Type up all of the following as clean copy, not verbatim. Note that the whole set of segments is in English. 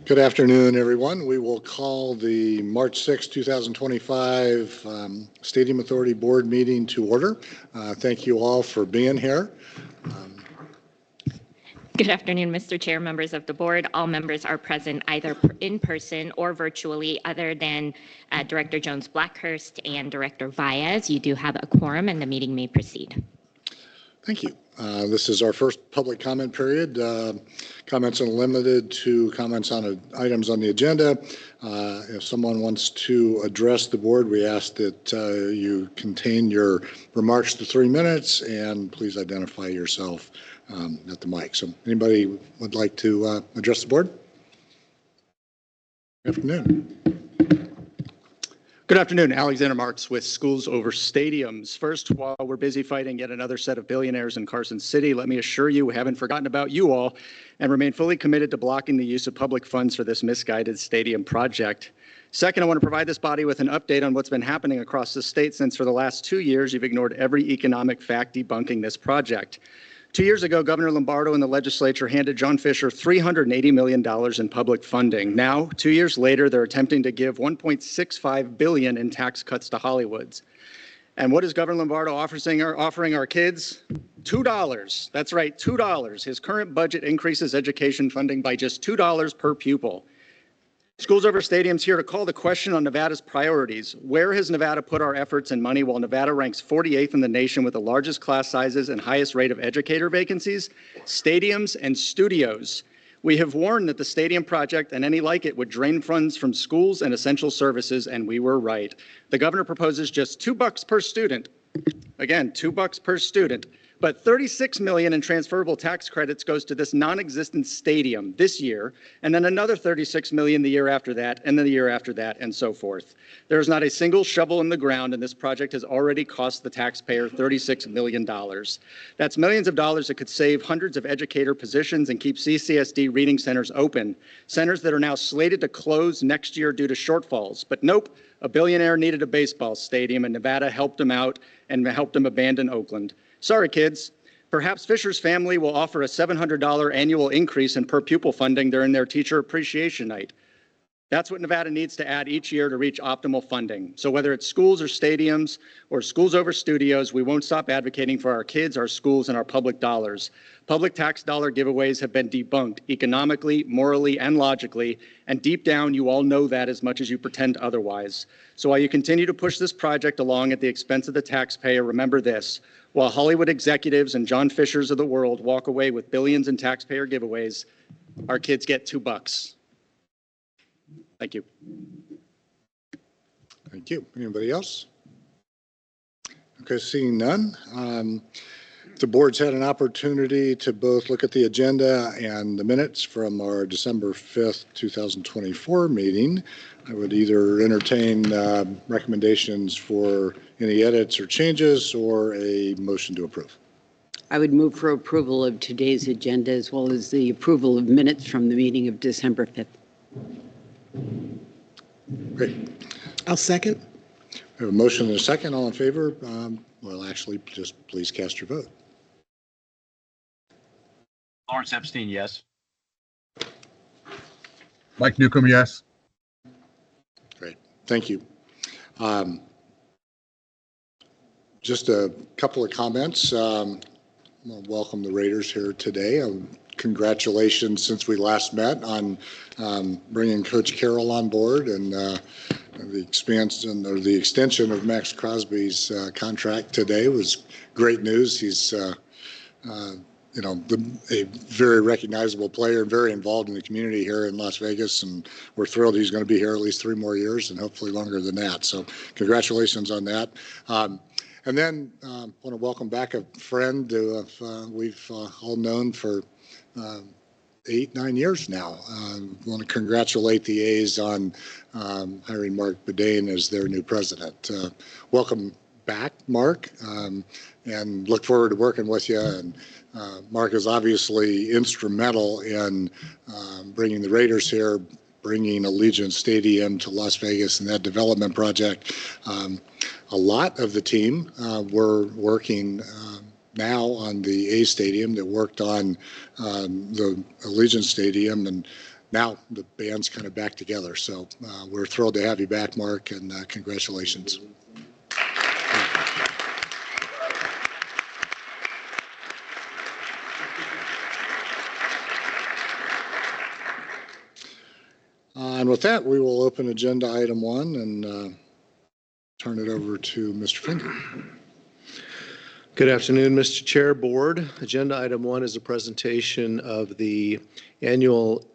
Good afternoon, everyone. We will call the March 6, 2025 Stadium Authority Board meeting to order. Thank you all for being here. Good afternoon, Mr. Chair, members of the board. All members are present either in person or virtually, other than Director Jones-Blackhurst and Director Vaez. You do have a quorum and the meeting may proceed. Thank you. This is our first public comment period. Comments are limited to comments on items on the agenda. If someone wants to address the board, we ask that you contain your remarks to 3 minutes and please identify yourself at the mic. So anybody would like to address the board? Good afternoon. Good afternoon, Alexander Marc with Schools Over Stadiums. First, while we're busy fighting yet another set of billionaires in Carson City, let me assure you we haven't forgotten about you all and remain fully committed to blocking the use of public funds for this misguided stadium project. Second, I want to provide this body with an update on what's been happening across the state since for the last 2 years you've ignored every economic fact debunking this project. 2 years ago, Governor Lombardo and the legislature handed John Fisher $380 million in public funding. Now, 2 years later, they're attempting to give $1.65 billion in tax cuts to Hollywoods. And what is Governor Lombardo offering our kids? $2. That's right, $2. His current budget increases education funding by just $2 per pupil. Schools Over Stadiums here to call the question on Nevada's priorities. Where has Nevada put our efforts and money while Nevada ranks 48th in the nation with the largest class sizes and highest rate of educator vacancies? Stadiums and studios. We have warned that the stadium project and any like it would drain funds from schools and essential services, and we were right. The governor proposes just $2 per student. Again, $2 per student. But $36 million in transferable tax credits goes to this non-existent stadium this year, and then another $36 million the year after that, and then the year after that, and so forth. There is not a single shovel in the ground, and this project has already cost the taxpayer $36 million. That's millions of dollars that could save hundreds of educator positions and keep CCSD reading centers open, centers that are now slated to close next year due to shortfalls. But nope, a billionaire needed a baseball stadium, and Nevada helped him out and helped him abandon Oakland. Sorry, kids. Perhaps Fisher's family will offer a $700 annual increase in per pupil funding during their teacher appreciation night. That's what Nevada needs to add each year to reach optimal funding. So whether it's schools or stadiums or Schools Over Studios, we won't stop advocating for our kids, our schools, and our public dollars. Public tax dollar giveaways have been debunked economically, morally, and logically, and deep down you all know that as much as you pretend otherwise. So while you continue to push this project along at the expense of the taxpayer, remember this: while Hollywood executives and John Fishers of the world walk away with billions in taxpayer giveaways, our kids get $2. Thank you. Thank you. Anybody else? Okay, seeing none. The board's had an opportunity to both look at the agenda and the minutes from our December 5th, 2024 meeting. I would either entertain recommendations for any edits or changes or a motion to approve. I would move for approval of today's agenda as well as the approval of minutes from the meeting of December 5th. Great. I'll second. We have a motion and a second. All in favor? Well, actually, just please cast your vote. Lawrence Epstein, yes. Mike Newcomb, yes. Great. Thank you. Just a couple of comments. I'll welcome the Raiders here today. Congratulations since we last met on bringing Coach Carroll on board and the expansion or the extension of Max Crosby's contract today was great news. He's a very recognizable player and very involved in the community here in Las Vegas, and we're thrilled he's going to be here at least 3 more years and hopefully longer than that. So congratulations on that. And then I want to welcome back a friend who we've all known for 8-9 years now. I want to congratulate the A's on hiring Marc Badain as their new president. Welcome back, Marc, and look forward to working with you. And Marc is obviously instrumental in bringing the Raiders here, bringing Allegiant Stadium to Las Vegas and that development project. A lot of the team were working now on the A Stadium that worked on the Allegiant Stadium, and now the band's kind of back together. So we're thrilled to have you back, Marc, and congratulations. And with that, we will open agenda item 1 and turn it over to Mr. Finger. Good afternoon, Mr. Chair, Board. Agenda item 1 is a presentation of the annual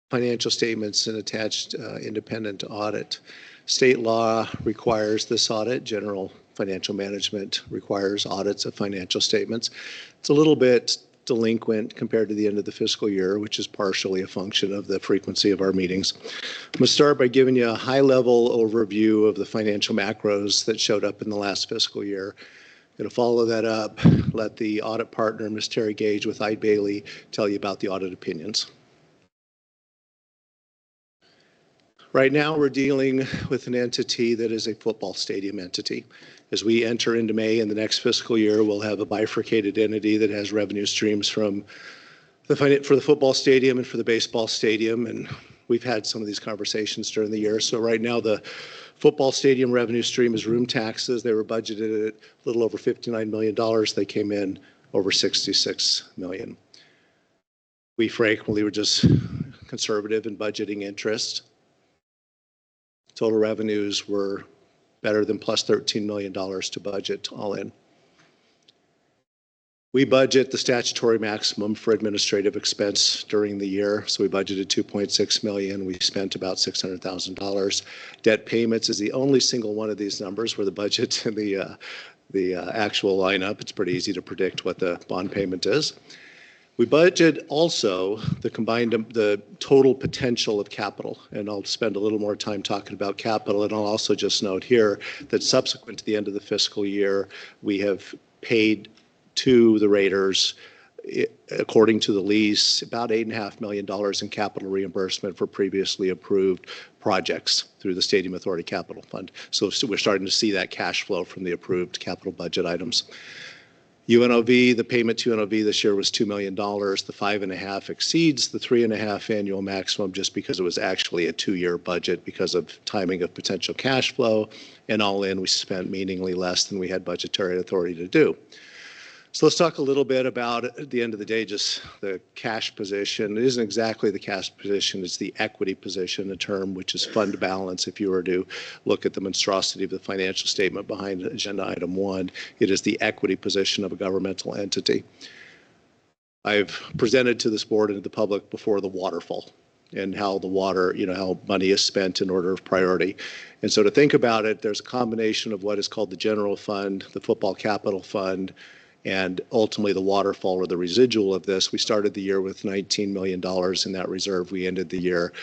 financial statements and attached independent audit. State law requires this audit. General financial management requires audits of financial statements. It's a little bit delinquent compared to the end of the fiscal year, which is partially a function of the frequency of our meetings. I'm going to start by giving you a high-level overview of the financial macros that showed up in the last fiscal year. I'm going to follow that up, let the audit partner, Ms. Terry Gage with Eide Bailey, tell you about the audit opinions. Right now, we're dealing with an entity that is a football stadium entity. As we enter into May in the next fiscal year, we'll have a bifurcated entity that has revenue streams from for the football stadium and for the baseball stadium. And we've had some of these conversations during the year. So right now, the football stadium revenue stream is room taxes. They were budgeted at a little over $59 million. They came in over $66 million. We frankly were just conservative in budgeting interest. Total revenues were better than plus $13 million to budget all in. We budget the statutory maximum for administrative expense during the year. So we budgeted $2.6 million. We spent about $600,000. Debt payments is the only single one of these numbers where the budget and the actual lineup. It's pretty easy to predict what the bond payment is. We budget also the total potential of capital, and I'll spend a little more time talking about capital, and I'll also just note here that subsequent to the end of the fiscal year, we have paid to the Raiders, according to the lease, about $8.5 million in capital reimbursement for previously approved projects through the Stadium Authority Capital Fund. So we're starting to see that cash flow from the approved capital budget items. UNLV, the payment to UNLV this year was $2 million. The 5.5 exceeds the 3.5 annual maximum just because it was actually a 2-year budget because of timing of potential cash flow. And all in, we spent meaningfully less than we had budgetary authority to do. So let's talk a little bit about, at the end of the day, just the cash position. It isn't exactly the cash position, it's the equity position, a term which is fund balance. If you were to look at the monstrosity of the financial statement behind agenda item 1, it is the equity position of a governmental entity. I've presented to this board and to the public before the waterfall and how the water, how money is spent in order of priority. And so to think about it, there's a combination of what is called the general fund, the football capital fund, and ultimately the waterfall or the residual of this. We started the year with $19 million in that reserve. We ended the year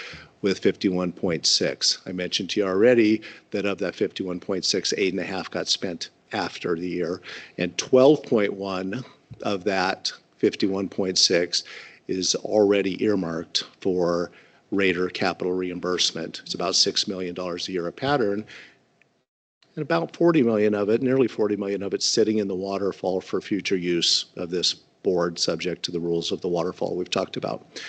with 51.6. I mentioned to you already that of that 51.6, 8.5 got spent after the year, and 12.1 of that 51.6 is already earmarked for Raider capital reimbursement. It's about $6 million a year a pattern. And about 40 million of it, nearly 40 million of it, sitting in the waterfall for future use of this board, subject to the rules of the waterfall we've talked about.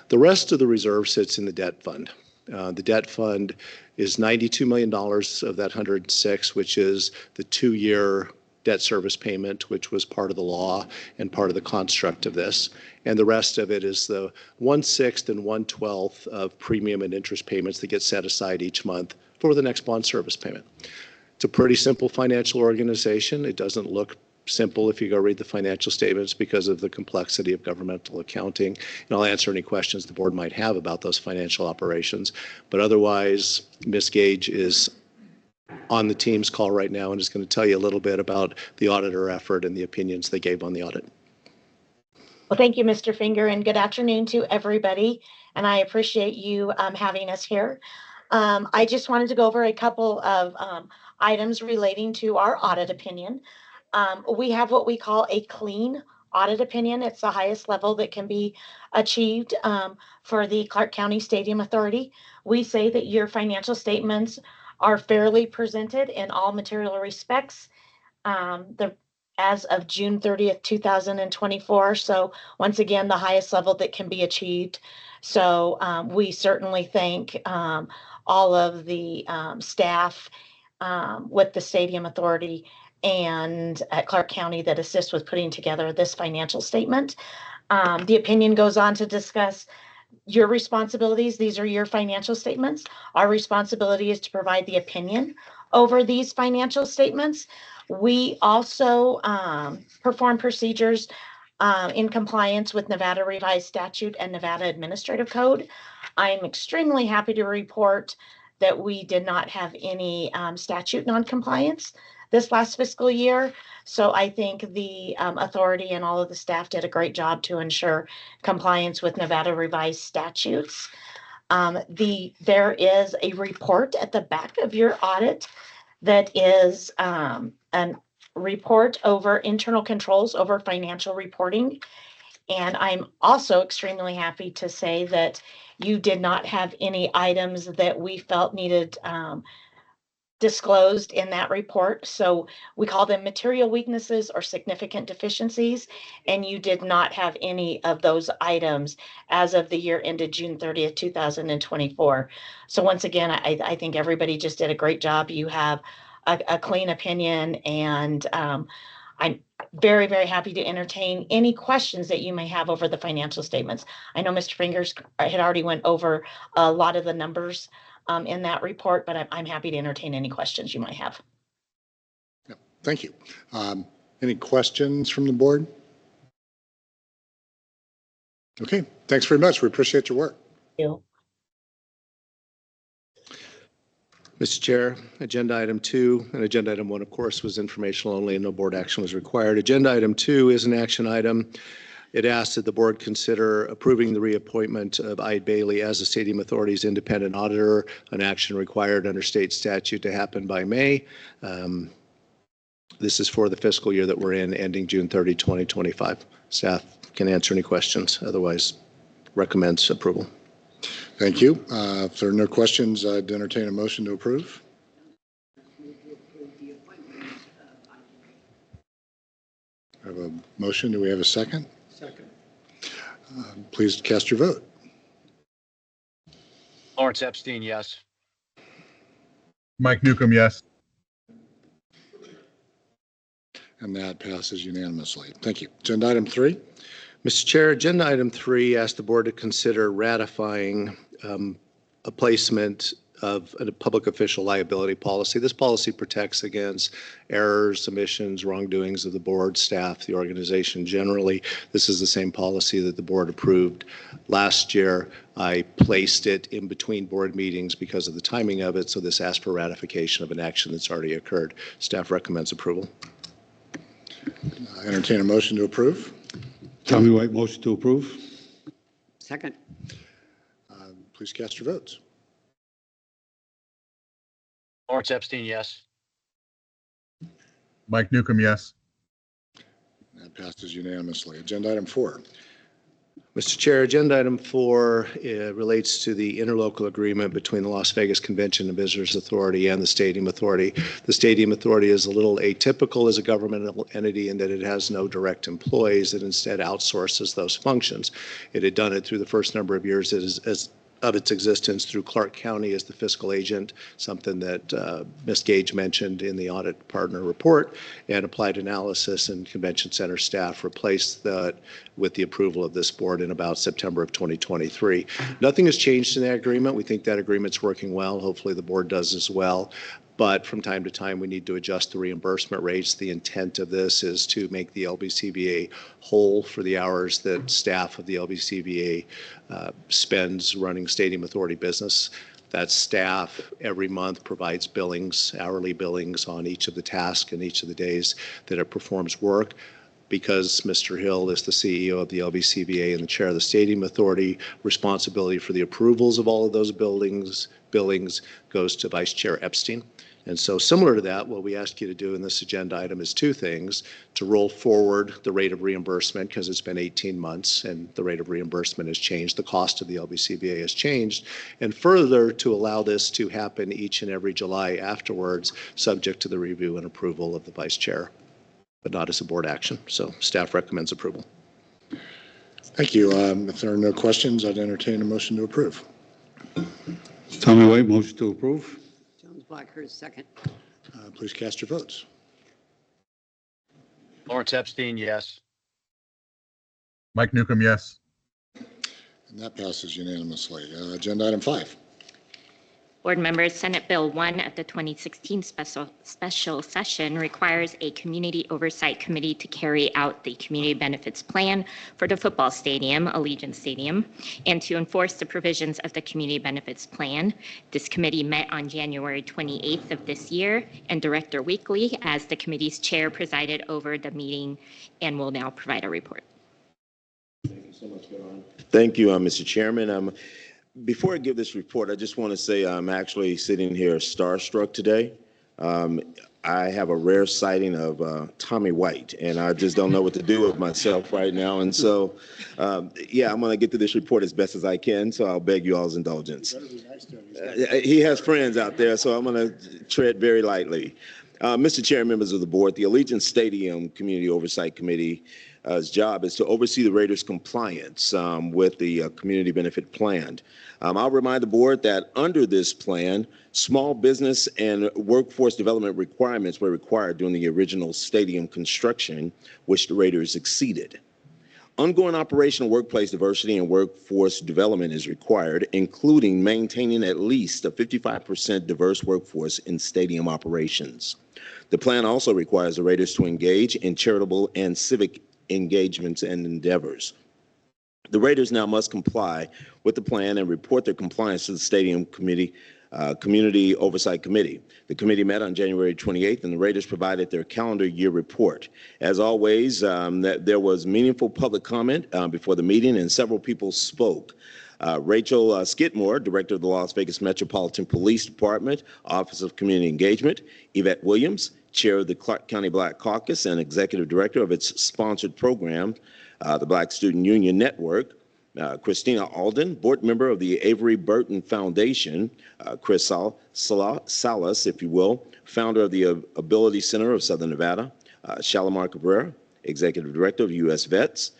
The rest of the reserve sits in the debt fund. The debt fund is $92 million of that 106, which is the 2-year debt service payment, which was part of the law and part of the construct of this. And the rest of it is the 1/6 and 1/12 of premium and interest payments that get set aside each month for the next bond service payment. It's a pretty simple financial organization. It doesn't look simple if you go read the financial statements because of the complexity of governmental accounting. And I'll answer any questions the board might have about those financial operations. But otherwise, Ms. Gage is on the team's call right now and is going to tell you a little bit about the auditor effort and the opinions they gave on the audit. Well, thank you, Mr. Finger, and good afternoon to everybody. And I appreciate you having us here. I just wanted to go over a couple of items relating to our audit opinion. We have what we call a clean audit opinion. It's the highest level that can be achieved for the Clark County Stadium Authority. We say that your financial statements are fairly presented in all material respects. The as of June 30th, 2024. So once again, the highest level that can be achieved. So we certainly thank all of the staff with the Stadium Authority and at Clark County that assist with putting together this financial statement. The opinion goes on to discuss your responsibilities. These are your financial statements. Our responsibility is to provide the opinion over these financial statements. We also perform procedures in compliance with Nevada Revised Statute and Nevada Administrative Code. I'm extremely happy to report that we did not have any statute noncompliance this last fiscal year. So I think the authority and all of the staff did a great job to ensure compliance with Nevada revised statutes. There is a report at the back of your audit that is a report over internal controls over financial reporting. And I'm also extremely happy to say that you did not have any items that we felt needed disclosed in that report. So we call them material weaknesses or significant deficiencies, and you did not have any of those items as of the year ended June 30th, 2024. So once again, I think everybody just did a great job. You have a clean opinion, and I'm very, very happy to entertain any questions that you may have over the financial statements. I know Mr. Fingers had already went over a lot of the numbers in that report, but I'm happy to entertain any questions you might have. Yep. Thank you. Any questions from the board? Okay, thanks very much. We appreciate your work. Thank you. Mr. Chair, agenda item 2 and agenda item 1, of course, was informational only and no board action was required. Agenda item 2 is an action item. It asks that the board consider approving the reappointment of Ide Bailey as the Stadium Authority's independent auditor, an action required under state statute to happen by May. This is for the fiscal year that we're in, ending June 30, 2025. Staff can answer any questions. Otherwise, recommends approval. Thank you. If there are no questions, I'd entertain a motion to approve. I have a motion. Do we have a second? Second. Please cast your vote. Lawrence Epstein, yes. Mike Newcomb, yes. And that passes unanimously. Thank you. Agenda item 3. Mr. Chair, agenda item 3 asks the board to consider ratifying a placement of a public official liability policy. This policy protects against errors, omissions, wrongdoings of the board, staff, the organization generally. This is the same policy that the board approved last year. I placed it in between board meetings because of the timing of it, so this asks for ratification of an action that's already occurred. Staff recommends approval. Entertain a motion to approve. Tommy White, motion to approve. Second. Please cast your votes. Lawrence Epstein, yes. Mike Newcomb, yes. That passes unanimously. Agenda item 4. Mr. Chair, agenda item 4 relates to the interlocal agreement between the Las Vegas Convention and Visitors Authority and the Stadium Authority. The Stadium Authority is a little atypical as a governmental entity in that it has no direct employees. It instead outsources those functions. It had done it through the first number of years as of its existence through Clark County as the fiscal agent, something that Ms. Gage mentioned in the audit partner report, and Applied Analysis and Convention Center staff replaced that with the approval of this board in about September of 2023. Nothing has changed in that agreement. We think that agreement's working well. Hopefully the board does as well. But from time to time, we need to adjust the reimbursement rates. The intent of this is to make the LVCVA whole for the hours that staff of the LVCVA spends running Stadium Authority business. That staff every month provides billings, hourly billings on each of the tasks and each of the days that it performs work. Because Mr. Hill is the CEO of the LVCVA and the chair of the Stadium Authority, responsibility for the approvals of all of those billings goes to Vice Chair Epstein. And so similar to that, what we ask you to do in this agenda item is 2 things: to roll forward the rate of reimbursement because it's been 18 months and the rate of reimbursement has changed, the cost of the LVCVA has changed, and further to allow this to happen each and every July afterwards, subject to the review and approval of the Vice Chair. but not as a board action. So staff recommends approval. Thank you. If there are no questions, I'd entertain a motion to approve. Tommy White, motion to approve. Jones Blackhurst, second. Please cast your votes. Lawrence Epstein, yes. Mike Newcomb, yes. And that passes unanimously. Agenda item 5. Board members, Senate Bill 1 of the 2016 special session requires a community oversight committee to carry out the community benefits plan for the football stadium, Allegiant Stadium, and to enforce the provisions of the community benefits plan. This committee met on January 28th of this year, and Director Weekly, as the committee's chair, presided over the meeting and will now provide a report. Thank you so much, Badain. Thank you, Mr. Chairman. Before I give this report, I just want to say I'm actually sitting here starstruck today. I have a rare sighting of Tommy White, and I just don't know what to do with myself right now. And so, yeah, I'm going to get to this report as best as I can, so I'll beg you all's indulgence. He has friends out there, so I'm going to tread very lightly. Mr. Chair, members of the board, the Allegiant Stadium Community Oversight Committee job is to oversee the Raiders' compliance with the community benefit plan. I'll remind the board that under this plan, small business and workforce development requirements were required during the original stadium construction, which the Raiders exceeded. Ongoing operational workplace diversity and workforce development is required, including maintaining at least a 55% diverse workforce in stadium operations. The plan also requires the Raiders to engage in charitable and civic engagements and endeavors. The Raiders now must comply with the plan and report their compliance to the Stadium Committee, Community Oversight Committee. The committee met on January 28th, and the Raiders provided their calendar year report. As always, there was meaningful public comment before the meeting, and several people spoke. Rachel Skidmore, Director of the Las Vegas Metropolitan Police Department, Office of Community Engagement; Yvette Williams, Chair of the Clark County Black Caucus and Executive Director of its sponsored program, the Black Student Union Network; Christina Alden, Board Member of the Avery Burton Foundation; Chris Salas, if you will, Founder of the Ability Center of Southern Nevada; Shalimar Cabrera, Executive Director of U.S. Vets;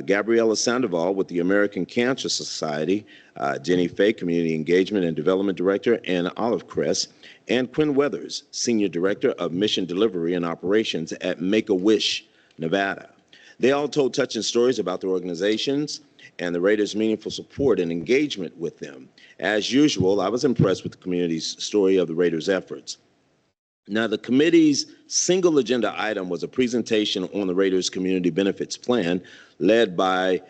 Gabriela Sandoval with the American Cancer Society; Jenny Fay, Community Engagement and Development Director, and Olive Crest; and Quinn Weathers, Senior Director of Mission Delivery and Operations at Make-A-Wish, Nevada. They all told touching stories about their organizations and the Raiders' meaningful support and engagement with them. As usual, I was impressed with the community's story of the Raiders' efforts. Now, the committee's single agenda item was a presentation on the Raiders' community benefits plan, led by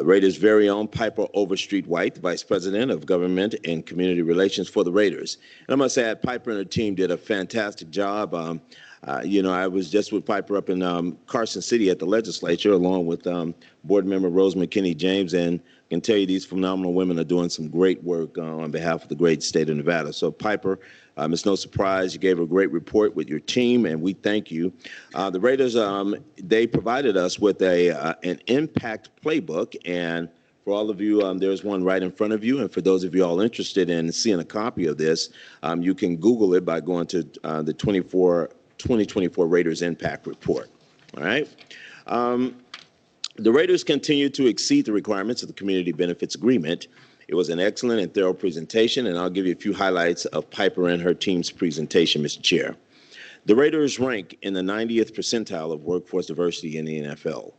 Raiders' very own Piper Overstreet White, the Vice President of Government and Community Relations for the Raiders. And I must add, Piper and her team did a fantastic job. I was just with Piper up in Carson City at the legislature, along with board member Rose McKinney James, and I can tell you these phenomenal women are doing some great work on behalf of the great state of Nevada. So Piper, it's no surprise you gave a great report with your team, and we thank you. The Raiders, they provided us with an impact playbook, and for all of you, there's one right in front of you. And for those of you all interested in seeing a copy of this, you can Google it by going to the 2024 Raiders Impact Report. All right. The Raiders continue to exceed the requirements of the Community Benefits Agreement. It was an excellent and thorough presentation, and I'll give you a few highlights of Piper and her team's presentation, Mr. Chair. The Raiders rank in the 90th percentile of workforce diversity in the NFL.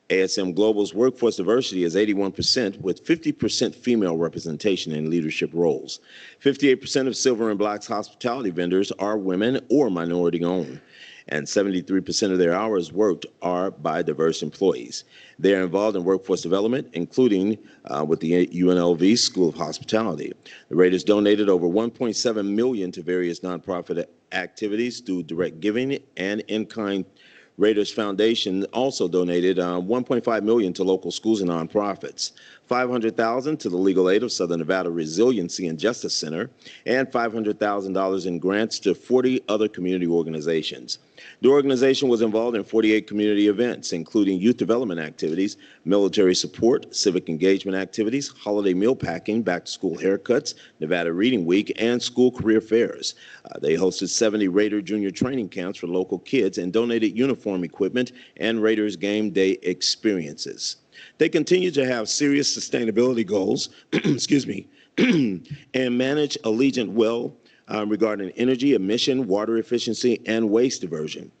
ASM Global's workforce diversity is 81%, with 50% female representation in leadership roles. 58% of Silver and Black's hospitality vendors are women or minority-owned, and 73% of their hours worked are by diverse employees. They are involved in workforce development, including with the UNLV School of Hospitality. The Raiders donated over $1.7 million to various nonprofit activities through direct giving and in-kind. Raiders Foundation also donated $1.5 million to local schools and nonprofits, $500,000 to the Legal Aid of Southern Nevada Resiliency and Justice Center, and $500,000 in grants to 40 other community organizations. The organization was involved in 48 community events, including youth development activities, military support, civic engagement activities, holiday meal packing, back-to-school haircuts, Nevada Reading Week, and school career fairs. They hosted 70 Raider junior training camps for local kids and donated uniforms uniform equipment, and Raiders game day experiences. They continue to have serious sustainability goals, excuse me, and manage Allegiant well regarding energy, emission, water efficiency, and waste diversion.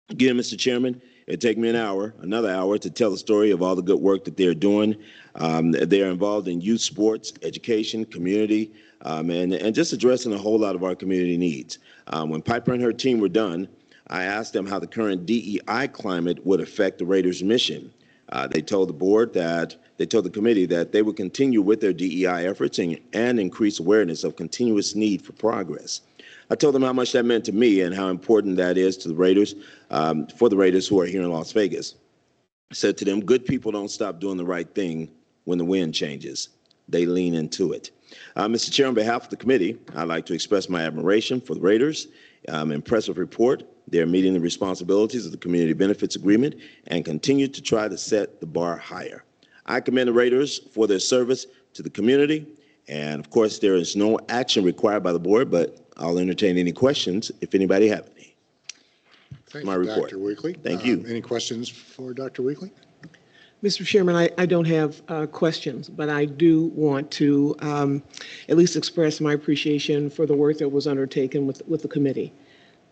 Again, Mr. Chairman, it'd take me another hour to tell the story of all the good work that they're doing. They're involved in youth sports, education, community, and just addressing a whole lot of our community needs. When Piper and her team were done, I asked them how the current DEI climate would affect the Raiders' mission. They told the committee that they would continue with their DEI efforts and increase awareness of continuous need for progress. I told them how much that meant to me and how important that is to the Raiders, for the Raiders who are here in Las Vegas. I said to them, good people don't stop doing the right thing when the wind changes. They lean into it. Mr. Chair, on behalf of the committee, I'd like to express my admiration for the Raiders. Impressive report. They're meeting the responsibilities of the Community Benefits Agreement and continue to try to set the bar higher. I commend the Raiders for their service to the community. And of course, there is no action required by the board, but I'll entertain any questions if anybody have any. Thank My you, report. Dr. Weekly. Thank you. Any questions for Dr. Weekly? Mr. Chairman, I don't have questions, but I do want to at least express my appreciation for the work that was undertaken with the committee.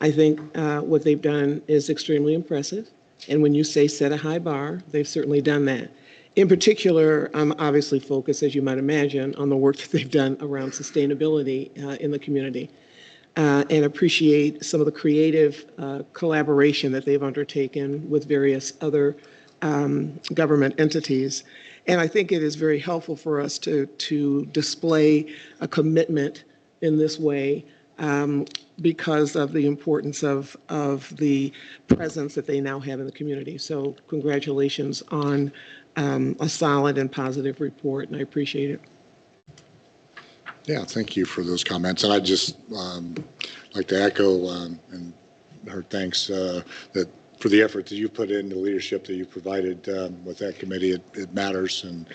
I think what they've done is extremely impressive. And when you say set a high bar, they've certainly done that. In particular, I'm obviously focused, as you might imagine, on the work that they've done around sustainability in the community, and appreciate some of the creative collaboration that they've undertaken with various other government entities. And I think it is very helpful for us to display a commitment in this way because of the importance of the presence that they now have in the community. So congratulations on a solid and positive report, and I appreciate it. Yeah, thank you for those comments. And I'd just like to echo and her thanks that for the effort that you put in, the leadership that you provided with that committee. It matters, and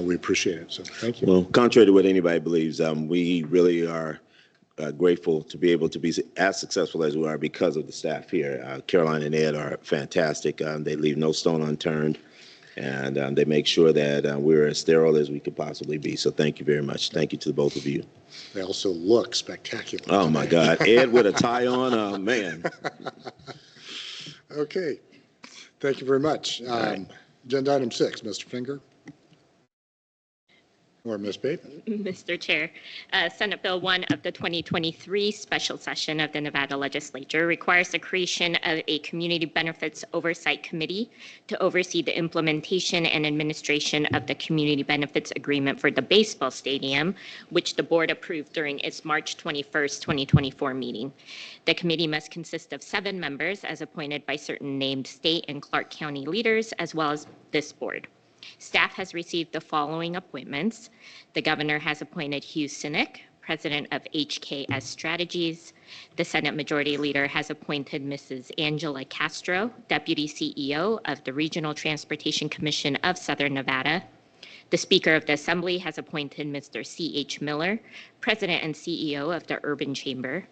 we appreciate it. So thank you. Well, contrary to what anybody believes, we really are grateful to be able to be as successful as we are because of the staff here. Caroline and Ed are fantastic. They leave no stone unturned, and they make sure that we're as sterile as we could possibly be. So thank you very much. Thank you to the both of you. They also look spectacular. Oh, my God. Ed with a tie on, man. Okay. Thank you very much. Right. Agenda item 6, Mr. Finger. Or Ms. Bateman. Mr. Chair, Senate Bill 1 of the 2023 special session of the Nevada Legislature requires the creation of a Community Benefits Oversight Committee to oversee the implementation and administration of the Community Benefits Agreement for the baseball stadium, which the board approved during its March 21st, 2024 meeting. The committee must consist of 7 members as appointed by certain named state and Clark County leaders, as well as this board. Staff has received the following appointments. The governor has appointed Hugh Sinek, president of HKS Strategies. The Senate Majority Leader has appointed Mrs. Angela Castro, deputy CEO of the Regional Transportation Commission of Southern Nevada. The Speaker of the Assembly has appointed Mr. C.H. Miller, president and CEO of the Urban Chamber.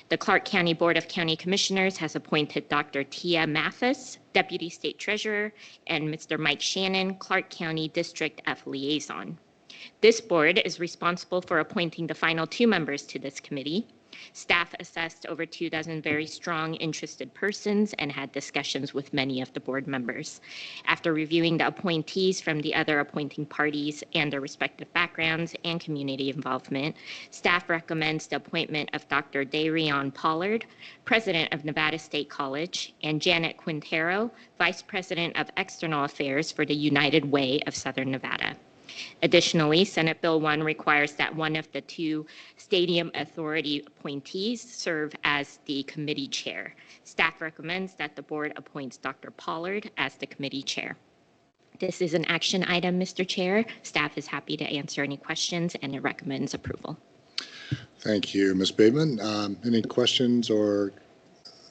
The Clark County Board of County Commissioners has appointed Dr. Tia Mathis, Deputy State Treasurer, and Mr. Mike Shannon, Clark County District F Liaison. This board is responsible for appointing the final 2 members to this committee. Staff assessed over 2 dozen very strong interested persons and had discussions with many of the board members. After reviewing the appointees from the other appointing parties and their respective backgrounds and community involvement, staff recommends the appointment of Dr. Darion Pollard, President of Nevada State College, and Janet Quintero, Vice President of External Affairs for the United Way of Southern Nevada. Additionally, Senate Bill 1 requires that one of the 2 Stadium Authority appointees serve as the committee chair. Staff recommends that the board appoints Dr. Pollard as the committee chair. This is an action item, Mr. Chair. Staff is happy to answer any questions, and it recommends approval. Thank you, Ms. Bateman. Any questions or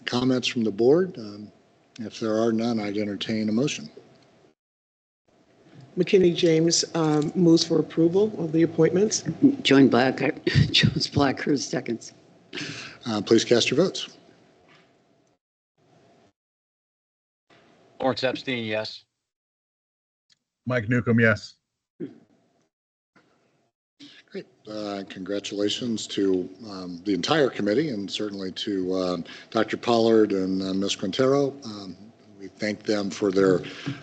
comments from the board? If there are none, I'd entertain a motion. McKinney James moves for approval of the appointments. Jones Blackhurst seconds. Please cast your votes. Lawrence Epstein, yes. Mike Newcomb, yes. Great. Congratulations to the entire committee and certainly to Dr. Pollard and Ms. Quintero. We thank them for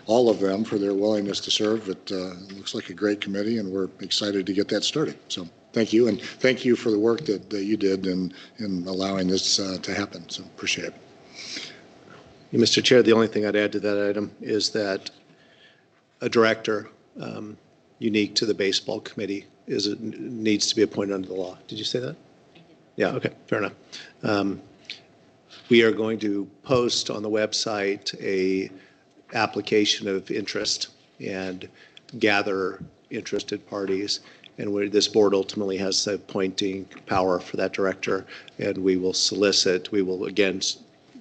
all of them for their willingness to serve. It looks like a great committee, and we're excited to get that started. So thank you, and thank you for the work that you did in allowing this to happen. So appreciate it. Mr. Chair, the only thing I'd add to that item is that a director unique to the baseball committee needs to be appointed under the law. Did you say that? Yeah, okay, fair enough. We are going to post on the website a application of interest and gather interested parties. And this board ultimately has the appointing power for that director. And we will solicit, we will again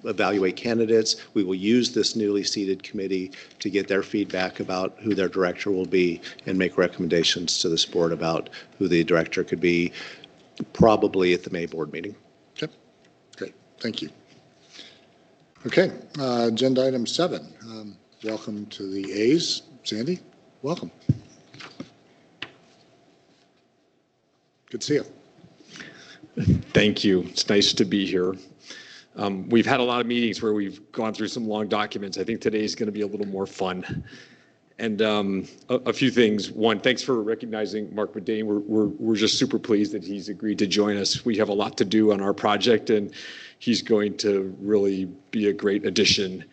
evaluate candidates. We will use this newly seated committee to get their feedback about who their director will be and make recommendations to this board about who the director could be, probably at the May board meeting. Okay, great. Thank you. Okay, agenda item 7. Welcome to the A's. Sandy, welcome. Good to see you. Thank you. It's nice to be here. We've had a lot of meetings where we've gone through some long documents. I think today is going to be a little more fun. And a few things. One, thanks for recognizing Marc Badain. We're just super pleased that he's agreed to join us. We have a lot to do on our project, and he's going to really be a great addition.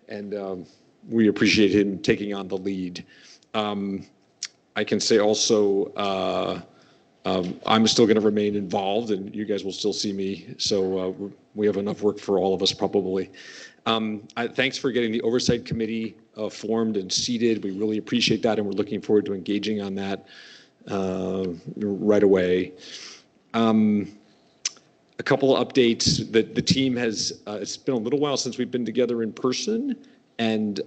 And we appreciate him taking on the lead. I can say also, I'm still going to remain involved, and you guys will still see me. So we have enough work for all of us, probably. Thanks for getting the Oversight Committee formed and seated. We really appreciate that, and we're looking forward to engaging on that right away. A couple of updates. The team has, it's been a little while since we've been together in person, and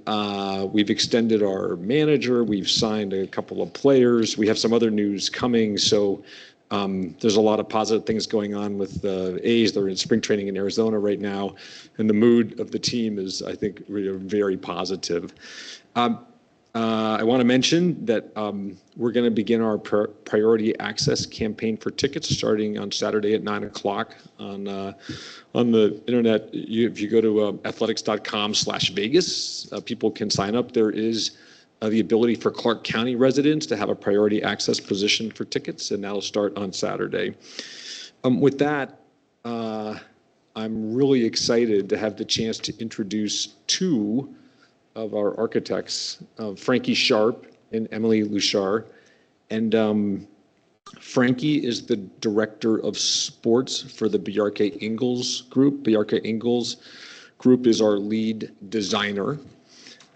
we've extended our manager. We've signed a couple of players. We have some other news coming. So there's a lot of positive things going on with the A's. They're in spring training in Arizona right now, and the mood of the team is, I think, really very positive. I want to mention that we're going to begin our priority access campaign for tickets starting on Saturday at 9 o'clock on the internet. If you go to athletics.com/Vegas, people can sign up. There is the ability for Clark County residents to have a priority access position for tickets, and that'll start on Saturday. With that, I'm really excited to have the chance to introduce two of our architects, Frankie Sharp and Emily Luchar. And Frankie is the director of sports for the Bjarke Ingels group. Bjarke Ingels group is our lead designer.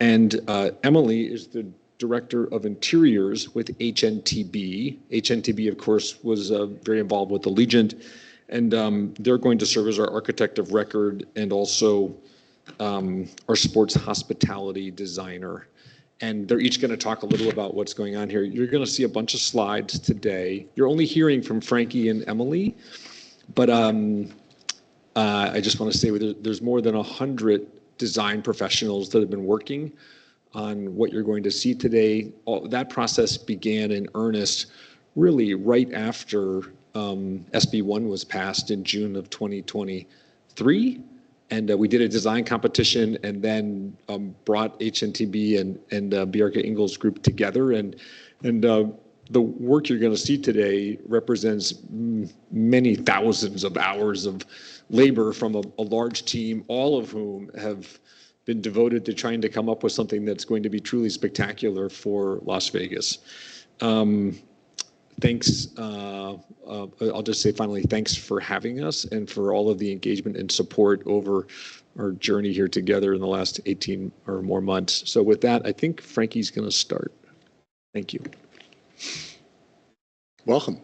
And Emily is the director of interiors with HNTB. HNTB, of course, was very involved with Allegiant. And they're going to serve as our architect of record and also our sports hospitality designer. And they're each going to talk a little about what's going on here. You're going to see a bunch of slides today. You're only hearing from Frankie and Emily, but I just want to say there's more than 100 design professionals that have been working on what you're going to see today. That process began in earnest really right after SB1 was passed in June of 2023. And we did a design competition and then brought HNTB and Bjarke Ingels group together. And the work you're going to see today represents many thousands of hours of labor from a large team, all of whom have been devoted to trying to come up with something that's going to be truly spectacular for Las Vegas. Thanks. I'll just say finally, thanks for having us and for all of the engagement and support over our journey here together in the last 18 or more months. So with that, I think Frankie's going to start. Thank you. Welcome.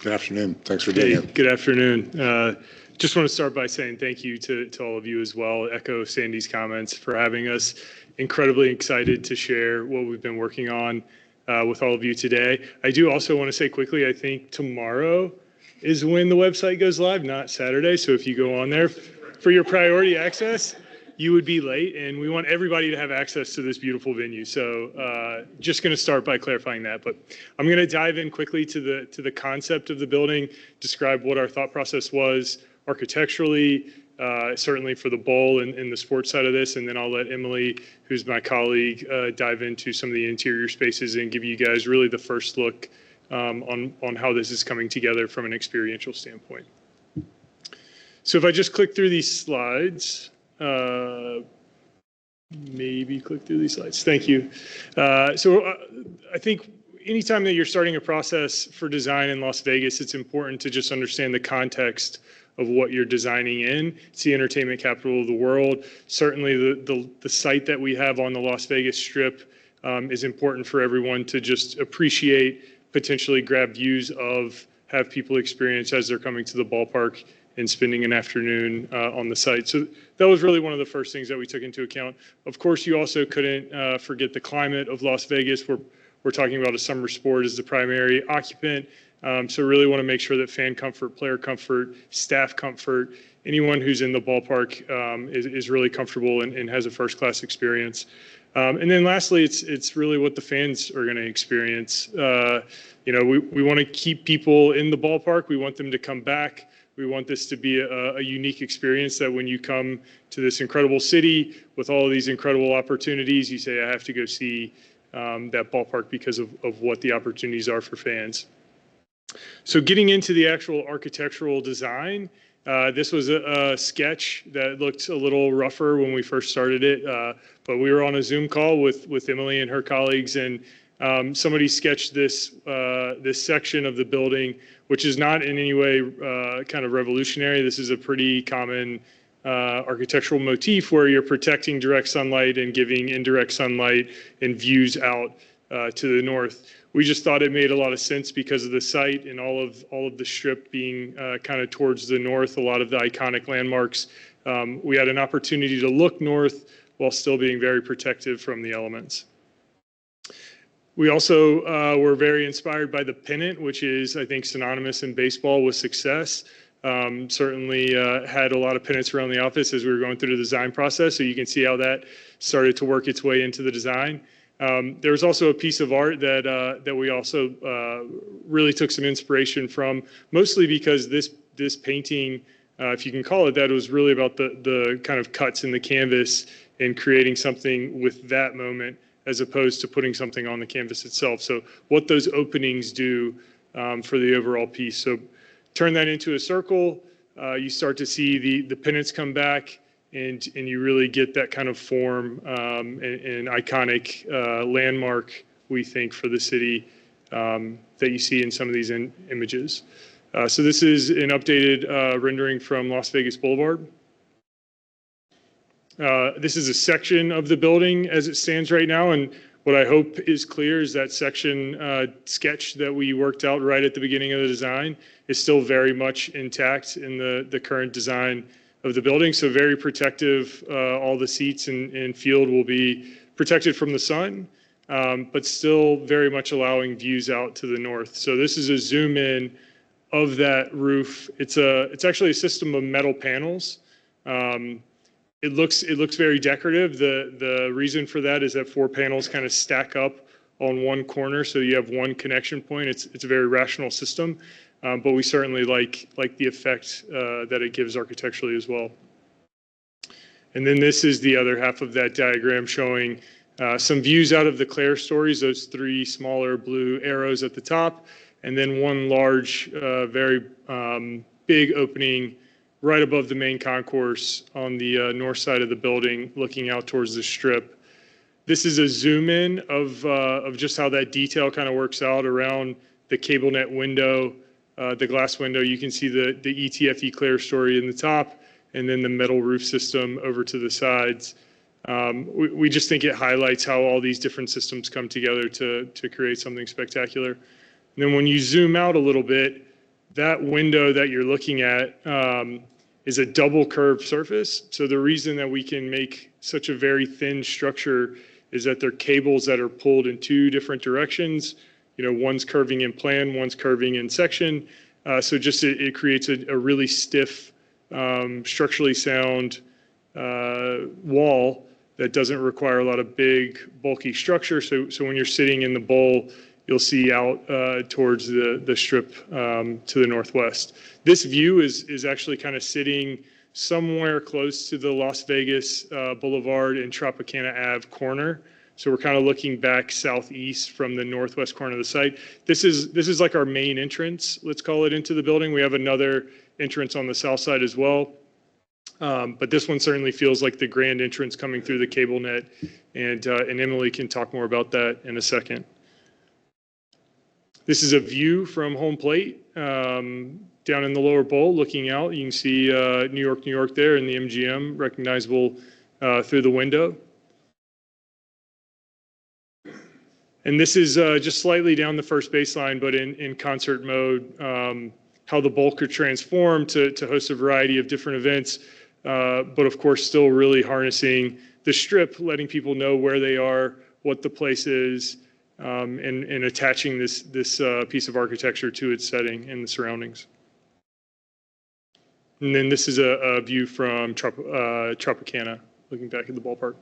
Good afternoon. Thanks for being here. Good afternoon. Just want to start by saying thank you to all of you as well. Echo Sandy's comments for having us. Incredibly excited to share what we've been working on with all of you today. I do also want to say quickly, I think tomorrow is when the website goes live, not Saturday. So if you go on there for your priority access, you would be late, and we want everybody to have access to this beautiful venue. So just going to start by clarifying that, but I'm going to dive in quickly to the concept of the building, describe what our thought process was architecturally, certainly for the bowl and the sports side of this, and then I'll let Emily, who's my colleague, dive into some of the interior spaces and give you guys really the first look on how this is coming together from an experiential standpoint. So if I just click through these slides, maybe click through these slides. Thank you. I think anytime that you're starting a process for design in Las Vegas, it's important to just understand the context of what you're designing in. It's the entertainment capital of the world. Certainly the site that we have on the Las Vegas Strip is important for everyone to just appreciate, potentially grab views of, have people experience as they're coming to the ballpark and spending an afternoon on the site. So that was really one of the first things that we took into account. Of course, you also couldn't forget the climate of Las Vegas. We're talking about a summer sport as the primary occupant. So really want to make sure that fan comfort, player comfort, staff comfort, anyone who's in the ballpark is really comfortable and has a first-class experience. And then lastly, it's really what the fans are going to experience. We want to keep people in the ballpark. We want them to come back. We want this to be a unique experience that when you come to this incredible city with all of these incredible opportunities, you say, I have to go see that ballpark because of what the opportunities are for fans. So getting into the actual architectural design, this was a sketch that looked a little rougher when we first started it, but we were on a Zoom call with Emily and her colleagues, and somebody sketched this section of the building, which is not in any way kind of revolutionary. This is a pretty common architectural motif where you're protecting direct sunlight and giving indirect sunlight and views out to the north. We just thought it made a lot of sense because of the site and all of the strip being kind of towards the north, a lot of the iconic landmarks. We had an opportunity to look north while still being very protective from the elements. We also were very inspired by the pennant, which is, I think, synonymous in baseball with success. Certainly had a lot of pennants around the office as we were going through the design process, so you can see how that started to work its way into the design. There was also a piece of art that we also really took some inspiration from, mostly because this painting, if you can call it that, it was really about the kind of cuts in the canvas and creating something with that moment, as opposed to putting something on the canvas itself. So what those openings do for the overall piece. So turn that into a circle, you start to see the pennants come back, and you really get that kind of form and iconic landmark, we think, for the city that you see in some of these images. So this is an updated rendering from Las Vegas Boulevard. This is a section of the building as it stands right now, and what I hope is clear is that section sketch that we worked out right at the beginning of the design is still very much intact in the current design of the building. So very protective. All the seats and field will be protected from the sun, but still very much allowing views out to the north. So this is a zoom in of that roof. It's actually a system of metal panels. It looks very decorative. The reason for that is that 4 panels kind of stack up on one corner, so you have one connection point. It's a very rational system, but we certainly like the effect that it gives architecturally as well. And then this is the other half of that diagram showing some views out of the Claire stories, those 3 smaller blue arrows at the top, and then one large, very big opening right above the main concourse on the north side of the building, looking out towards the strip. This is a zoom in of just how that detail kind of works out around the cable net window, the glass window. You can see the ETFE Claire story in the top, and then the metal roof system over to the sides. We just think it highlights how all these different systems come together to create something spectacular. And then when you zoom out a little bit, that window that you're looking at is a double curved surface. So the reason that we can make such a very thin structure is that they're cables that are pulled in 2 different directions. You know, one's curving in plan, one's curving in section. So just it creates a really stiff, structurally sound wall that doesn't require a lot of big, bulky structure. So when you're sitting in the bowl, you'll see out towards the strip to the northwest. This view is actually kind of sitting somewhere close to the Las Vegas Boulevard and Tropicana Ave corner. So we're kind of looking back southeast from the northwest corner of the site. This is like our main entrance, let's call it, into the building. We have another entrance on the south side as well. But this one certainly feels like the grand entrance coming through the cable net, and Emily can talk more about that in a second. This is a view from home plate down in the lower bowl, looking out. You can see New York there, and the MGM recognizable through the window. And this is just slightly down the first baseline, but in concert mode, how the bowl could transform to host a variety of different events, but of course still really harnessing the strip, letting people know where they are, what the place is, and attaching this piece of architecture to its setting and the surroundings. And then this is a view from Tropicana, looking back at the ballpark.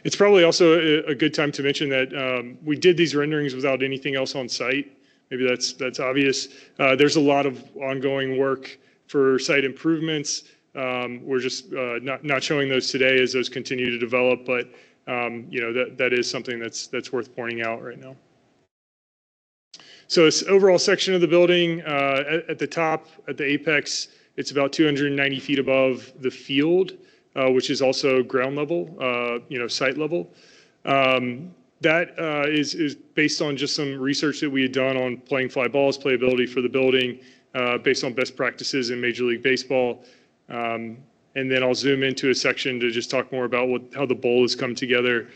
It's probably also a good time to mention that we did these renderings without anything else on site. Maybe that's obvious. There's a lot of ongoing work for site improvements. We're just not showing those today as those continue to develop, but that is something that's worth pointing out right now. So this overall section of the building, at the top, at the apex, it's about 290 feet above the field, which is also ground level, site level. That is based on just some research that we had done on playing fly balls, playability for the building, based on best practices in Major League Baseball. And then I'll zoom into a section to just talk more about how the bowl has come together.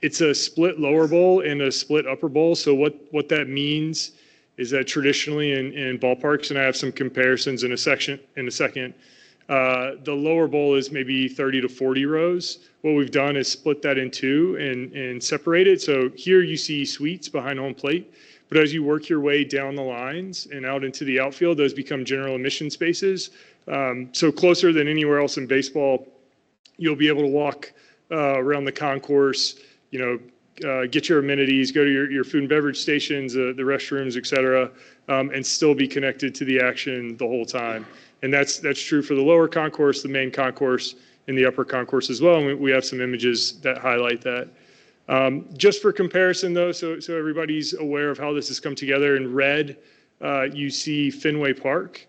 It's a split lower bowl and a split upper bowl. So what that means is that traditionally in ballparks, and I have some comparisons in a second, the lower bowl is maybe 30 to 40 rows. What we've done is split that in two and separate it. So here you see suites behind home plate, but as you work your way down the lines and out into the outfield, those become general admission spaces. So closer than anywhere else in baseball, you'll be able to walk around the concourse, get your amenities, go to your food and beverage stations, the restrooms, et cetera, and still be connected to the action the whole time. And that's true for the lower concourse, the main concourse, and the upper concourse as well. And we have some images that highlight that. Just for comparison, though, so everybody's aware of how this has come together, in red, you see Fenway Park.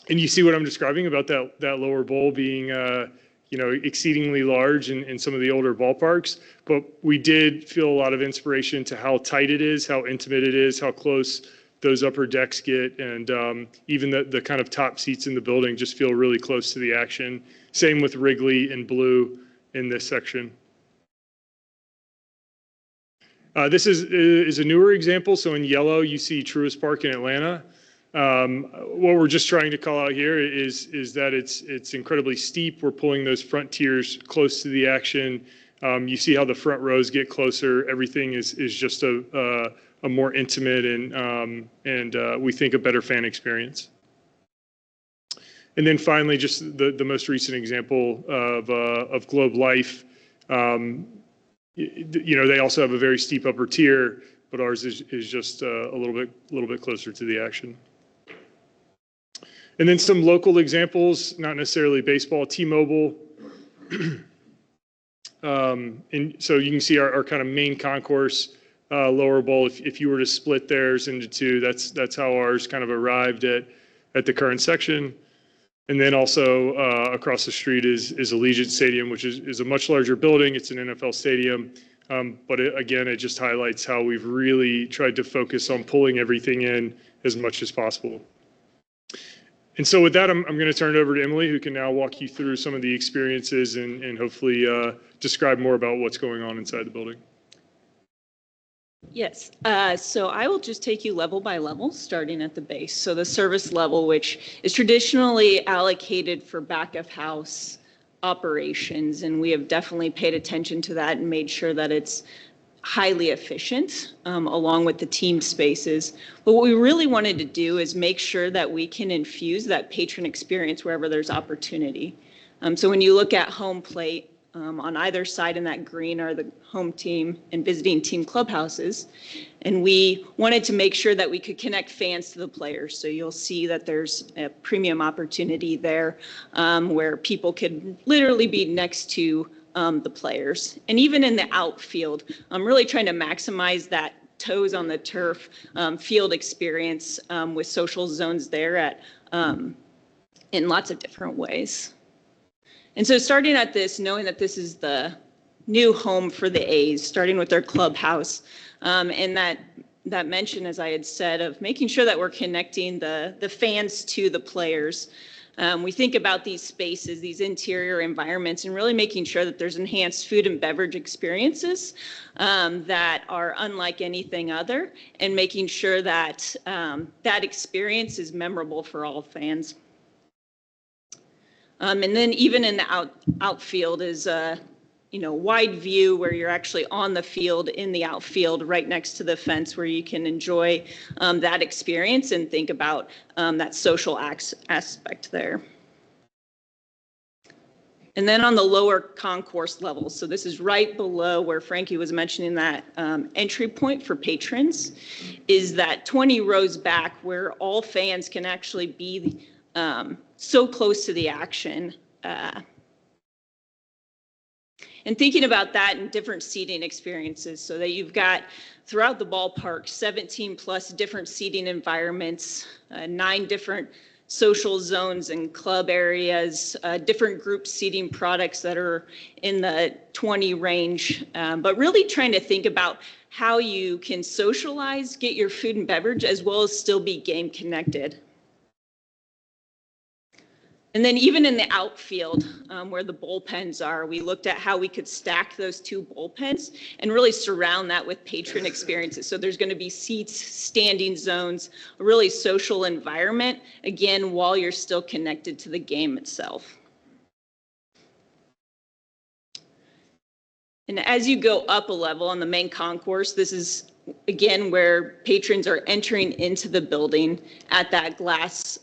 And you see what I'm describing about that lower bowl being exceedingly large in some of the older ballparks. But we did feel a lot of inspiration to how tight it is, how intimate it is, how close those upper decks get, and even the kind of top seats in the building just feel really close to the action. Same with Wrigley in blue in this section. This is a newer example. So in yellow, you see Truist Park in Atlanta. What we're just trying to call out here is that it's incredibly steep. We're pulling those front tiers close to the action. You see how the front rows get closer. Everything is just a more intimate and we think a better fan experience. And then finally, just the most recent example of Globe Life. They also have a very steep upper tier, but ours is just a little bit closer to the action. And then some local examples, not necessarily baseball, T-Mobile. And so you can see our kind of main concourse lower bowl. If you were to split theirs into two, that's how ours kind of arrived at the current section. And then also across the street is Allegiant Stadium, which is a much larger building. It's an NFL stadium. But again, it just highlights how we've really tried to focus on pulling everything in as much as possible. And so with that, I'm going to turn it over to Emily, who can now walk you through some of the experiences and hopefully describe more about what's going on inside the building. Yes, so I will just take you level by level, starting at the base. So the service level, which is traditionally allocated for back of house operations, and we have definitely paid attention to that and made sure that it's highly efficient, along with the team spaces. But what we really wanted to do is make sure that we can infuse that patron experience wherever there's opportunity. So when you look at home plate, on either side in that green are the home team and visiting team clubhouses. And we wanted to make sure that we could connect fans to the players. So you'll see that there's a premium opportunity there, where people could literally be next to the players. And even in the outfield, I'm really trying to maximize that toes on the turf field experience with social zones there at in lots of different ways. And so starting at this, knowing that this is the new home for the A's, starting with their clubhouse, and that mention, as I had said, of making sure that we're connecting the fans to the players. We think about these spaces, these interior environments, and really making sure that there's enhanced food and beverage experiences that are unlike anything other, and making sure that that experience is memorable for all fans. And then even in the outfield is wide view where you're actually on the field in the outfield right next to the fence, where you can enjoy that experience and think about that social aspect there. And then on the lower concourse level, so this is right below where Frankie was mentioning that entry point for patrons, is that 20 rows back where all fans can actually be so close to the action. And thinking about that in different seating experiences, so that you've got throughout the ballpark 17 plus different seating environments, 9 different social zones and club areas, different group seating products that are in the 20 range, but really trying to think about how you can socialize, get your food and beverage, as well as still be game connected. And then even in the outfield, where the bullpens are, we looked at how we could stack those 2 bullpens and really surround that with patron experiences. So there's going to be seats, standing zones, a really social environment, again, while you're still connected to the game itself. And as you go up a level on the main concourse, this is again where patrons are entering into the building at that glass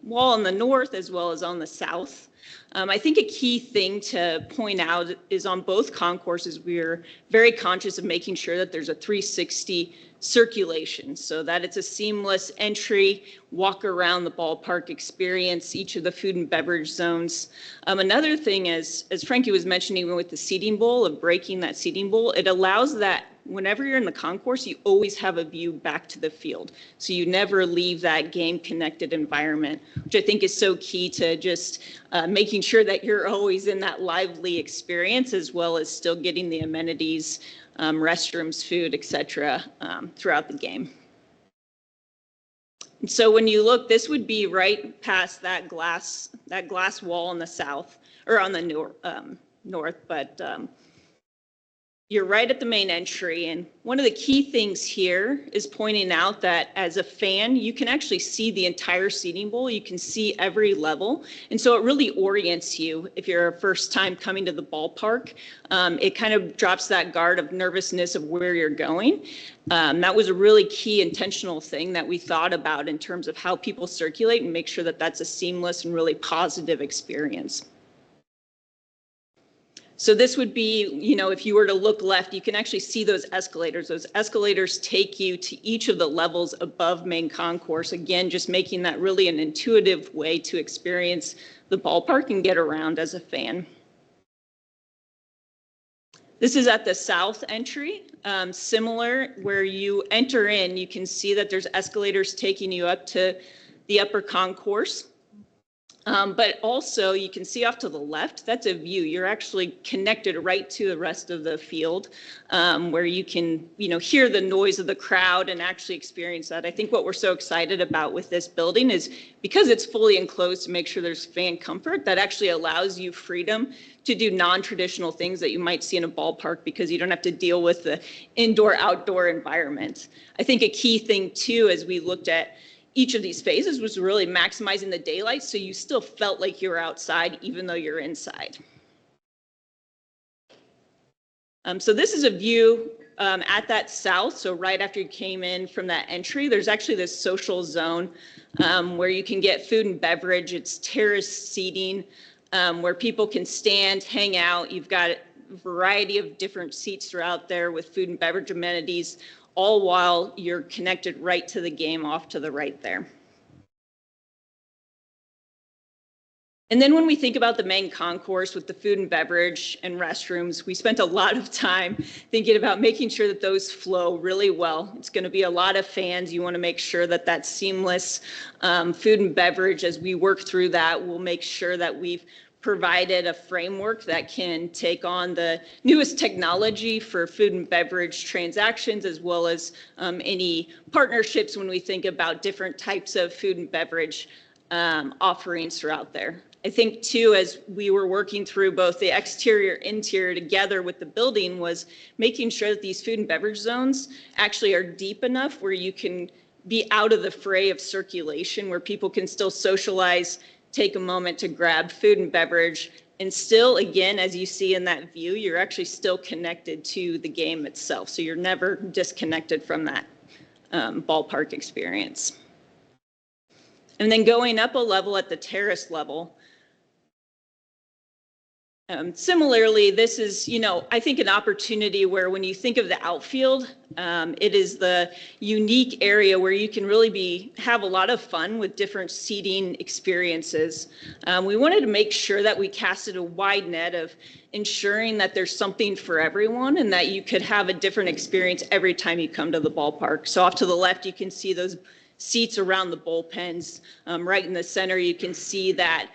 wall on the north as well as on the south. I think a key thing to point out is on both concourses, we're very conscious of making sure that there's a 360 circulation, so that it's a seamless entry, walk around the ballpark experience, each of the food and beverage zones. Another thing, as Frankie was mentioning with the seating bowl, of breaking that seating bowl, it allows that whenever you're in the concourse, you always have a view back to the field. So you never leave that game connected environment, which I think is so key to just making sure that you're always in that lively experience, as well as still getting the amenities, restrooms, food, etc., throughout the game. And so when you look, this would be right past that glass wall on the south, or on the north, but you're right at the main entry. And one of the key things here is pointing out that as a fan, you can actually see the entire seating bowl. You can see every level. And so it really orients you if you're a first time coming to the ballpark. It kind of drops that guard of nervousness of where you're going. That was a really key intentional thing that we thought about in terms of how people circulate and make sure that that's a seamless and really positive experience. So this would be, if you were to look left, you can actually see those escalators. Those escalators take you to each of the levels above main concourse. Again, just making that really an intuitive way to experience the ballpark and get around as a fan. This is at the south entry. Similar, where you enter in, you can see that there's escalators taking you up to the upper concourse. But also you can see off to the left, that's a view. You're actually connected right to the rest of the field, where you can, hear the noise of the crowd and actually experience that. I think what we're so excited about with this building is because it's fully enclosed to make sure there's fan comfort, that actually allows you freedom to do non-traditional things that you might see in a ballpark because you don't have to deal with the indoor-outdoor environment. I think a key thing too, as we looked at each of these phases, was really maximizing the daylight so you still felt like you were outside even though you're inside. So this is a view at that south, so right after you came in from that entry, there's actually this social zone where you can get food and beverage. It's terrace seating where people can stand, hang out. You've got a variety of different seats throughout there with food and beverage amenities, all while you're connected right to the game off to the right there. And then when we think about the main concourse with the food and beverage and restrooms, we spent a lot of time thinking about making sure that those flow really well. It's going to be a lot of fans. You want to make sure that that's seamless food and beverage. As we work through that, we'll make sure that we've provided a framework that can take on the newest technology for food and beverage transactions, as well as any partnerships when we think about different types of food and beverage offerings throughout there. I think too, as we were working through both the exterior, interior together with the building, was making sure that these food and beverage zones actually are deep enough where you can be out of the fray of circulation, where people can still socialize, take a moment to grab food and beverage, and still, again, as you see in that view, you're actually still connected to the game itself. So you're never disconnected from that ballpark experience. And then going up a level at the terrace level, similarly, this is, I think an opportunity where when you think of the outfield, it is the unique area where you can really have a lot of fun with different seating experiences. We wanted to make sure that we casted a wide net of ensuring that there's something for everyone and that you could have a different experience every time you come to the ballpark. So off to the left, you can see those seats around the bullpens. Right in the center, you can see that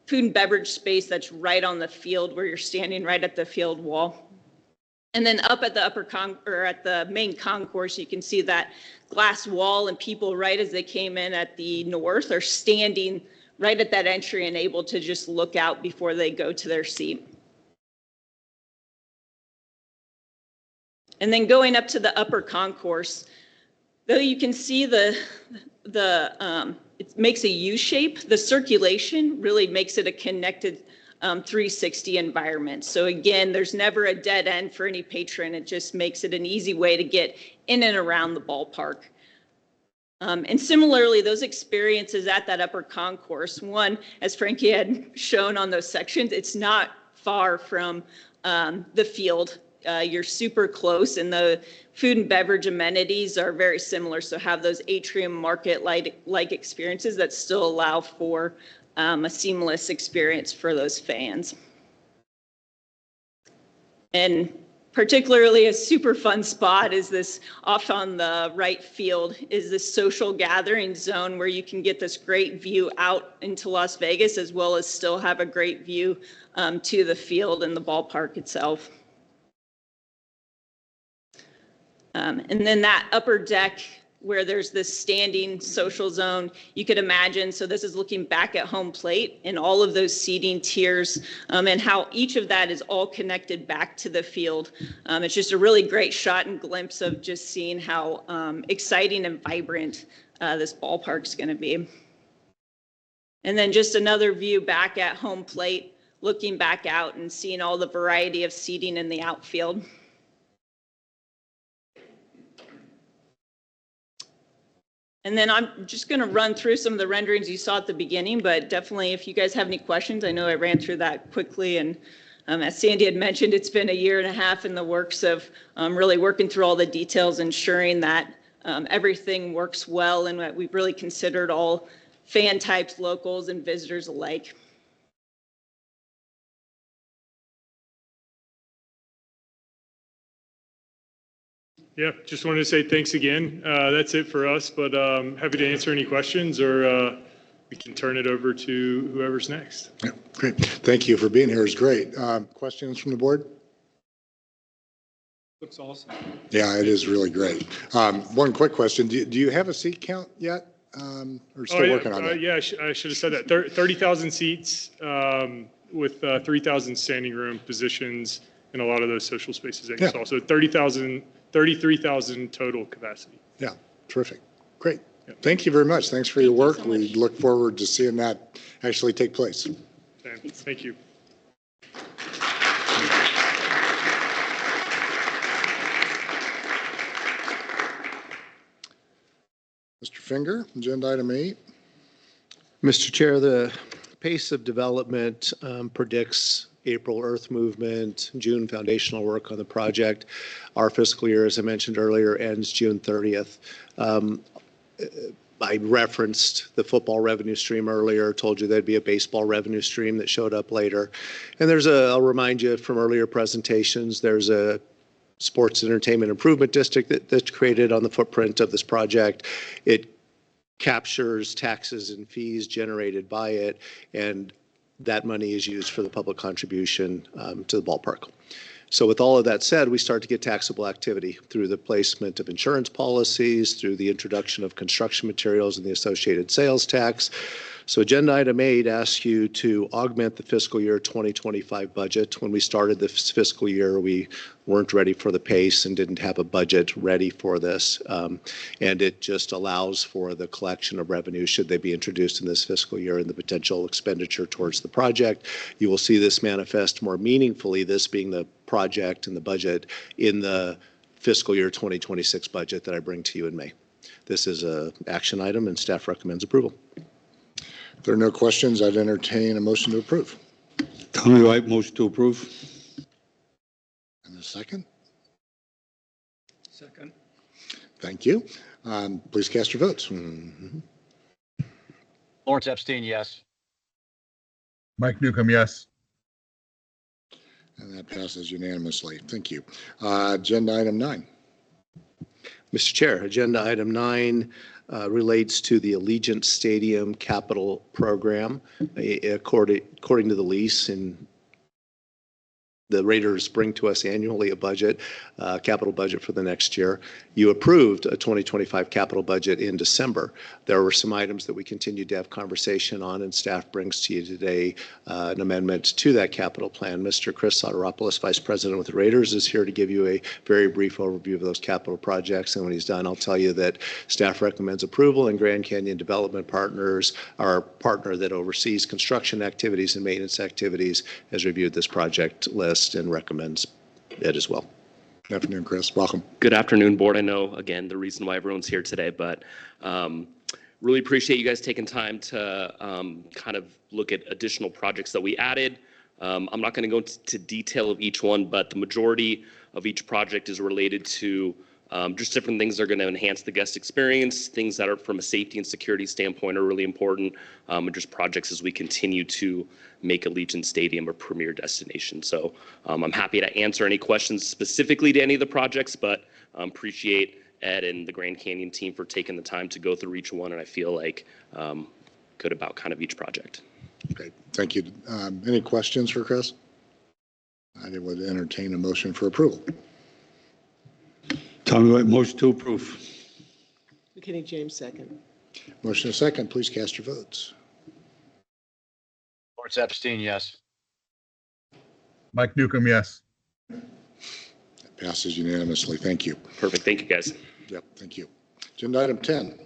food and beverage space that's right on the field where you're standing right at the field wall. And then up at the at the main concourse, you can see that glass wall, and people right as they came in at the north are standing right at that entry and able to just look out before they go to their seat. And then going up to the upper concourse, though you can see it makes a U shape, the circulation really makes it a connected 360 environment. So again, there's never a dead end for any patron. It just makes it an easy way to get in and around the ballpark. And similarly, those experiences at that upper concourse, one, as Frankie had shown on those sections, it's not far from the field. You're super close, and the food and beverage amenities are very similar. So have those atrium market-like experiences that still allow for a seamless experience for those fans. And particularly a super fun spot is this off on the right field is this social gathering zone where you can get this great view out into Las Vegas, as well as still have a great view to the field and the ballpark itself. And then that upper deck where there's this standing social zone, you could imagine, so this is looking back at home plate and all of those seating tiers and how each of that is all connected back to the field. It's just a really great shot and glimpse of just seeing how exciting and vibrant this ballpark's going to be. And then just another view back at home plate, looking back out and seeing all the variety of seating in the outfield. And then I'm just going to run through some of the renderings you saw at the beginning, but definitely if you guys have any questions, I know I ran through that quickly. And as Sandy had mentioned, it's been a year and a half in the works of really working through all the details, ensuring that everything works well and that we've really considered all fan types, locals, and visitors alike. Yeah, just wanted to say thanks again. That's it for us, but happy to answer any questions, or we can turn it over to whoever's next. Yeah, great. Thank you for being here. It's great. Questions from the board? Looks awesome. Yeah, it is really great. One quick question. Do you have a seat count yet? Or still working on that? Yeah, I should have said that. 30,000 seats with 3,000 standing room positions in a lot of those social spaces that you saw. So 33,000 total capacity. Yeah, terrific. Great. Yeah. Thank you very much. Thanks for your work. We look forward to seeing that actually take place. Thank you. Mr. Finger, agenda item 8. Mr. Chair, the pace of development predicts April earth movement, June foundational work on the project. Our fiscal year, as I mentioned earlier, ends June 30th. I referenced the football revenue stream earlier, told you there'd be a baseball revenue stream that showed up later. And I'll remind you from earlier presentations, there's a sports entertainment improvement district that's created on the footprint of this project. It captures taxes and fees generated by it, and that money is used for the public contribution to the ballpark. So with all of that said, we start to get taxable activity through the placement of insurance policies, through the introduction of construction materials and the associated sales tax. So agenda item 8 asks you to augment the fiscal year 2025 budget. When we started this fiscal year, we weren't ready for the pace and didn't have a budget ready for this. And it just allows for the collection of revenue should they be introduced in this fiscal year and the potential expenditure towards the project. You will see this manifest more meaningfully, this being the project and the budget, in the fiscal year 2026 budget that I bring to you in May. This is an action item and staff recommends approval. If there are no questions, I'd entertain a motion to approve. Tommy White, motion to approve. And a second? Second. Thank you. Please cast your votes. Lawrence Epstein, yes. Mike Newcomb, yes. And that passes unanimously. Thank you. Agenda item 9. Mr. Chair, agenda item 9 relates to the Allegiant Stadium capital program. According to the lease, and the Raiders bring to us annually a budget, capital budget for the next year. You approved a 2025 capital budget in December. There were some items that we continued to have conversation on, and staff brings to you today an amendment to that capital plan. Mr. Chris Soteropoulos, Vice President with the Raiders, is here to give you a very brief overview of those capital projects. And when he's done, I'll tell you that staff recommends approval, and Grand Canyon Development Partners, our partner that oversees construction activities and maintenance activities, has reviewed this project list and recommends it as well. Good afternoon, Chris. Welcome. Good afternoon, board. I know, again, the reason why everyone's here today, but really appreciate you guys taking time to kind of look at additional projects that we added. I'm not going to go into detail of each one, but the majority of each project is related to just different things that are going to enhance the guest experience, things that are from a safety and security standpoint are really important, and just projects as we continue to make Allegiant Stadium a premier destination. So I'm happy to answer any questions specifically to any of the projects, but appreciate Ed and the Grand Canyon team for taking the time to go through each one, and I feel like good about kind of each project. Great. Thank you. Any questions for Chris? I would entertain a motion for approval. Tommy White, motion to approve. McKinney James, second. Motion and second. Please cast your votes. Lawrence Epstein, yes. Mike Newcomb, yes. That passes unanimously. Thank you. Perfect. Thank you, guys. Yep. Thank you. Agenda item 10.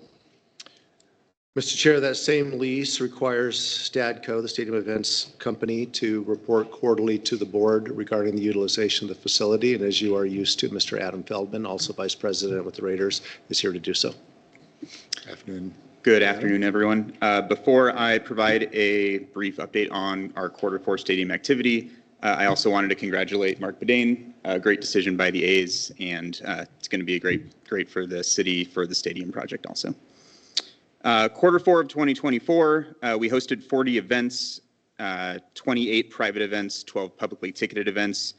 Mr. Chair, that same lease requires STADCO, the Stadium Events Company, to report quarterly to the board regarding the utilization of the facility. And as you are used to, Mr. Adam Feldman, also Vice President with the Raiders, is here to do so. Afternoon. Good afternoon, everyone. Before I provide a brief update on our Q4 stadium activity, I also wanted to congratulate Marc Badain. A great decision by the A's, and it's going to be a great for the city for the stadium project also. Q4 of 2024, we hosted 40 events, 28 private events, 12 publicly ticketed events.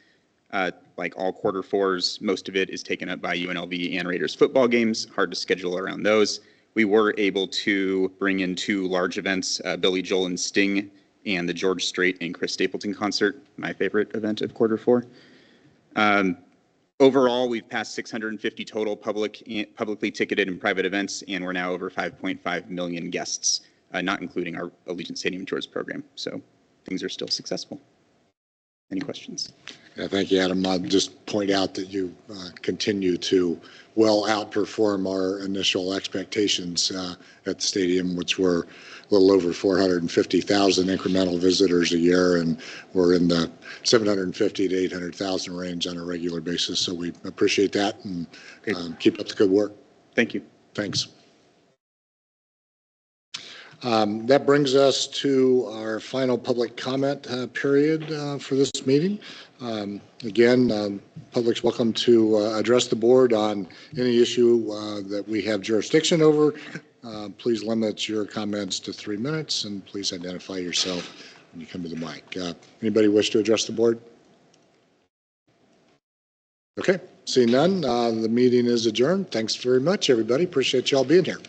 Like all Q4s, most of it is taken up by UNLV and Raiders football games. Hard to schedule around those. We were able to bring in 2 large events, Billy Joel and Sting, and the George Strait and Chris Stapleton concert, my favorite event of Q4. Overall, we've passed 650 total publicly ticketed and private events, and we're now over 5.5 million guests, not including our Allegiant Stadium Tours program. So things are still successful. Any questions? Yeah, thank you, Adam. I'll just point out that you continue to well outperform our initial expectations at the stadium, which were a little over 450,000 incremental visitors a year, and we're in the 750 to 800,000 range on a regular basis. So we appreciate that, and keep up the good work. Thank you. Thanks. That brings us to our final public comment period for this meeting. Again, public's welcome to address the board on any issue that we have jurisdiction over. Please limit your comments to 3 minutes, and please identify yourself when you come to the mic. Anybody wish to address the board? Okay, seeing none, the meeting is adjourned. Thanks very much, everybody. Appreciate you all being here.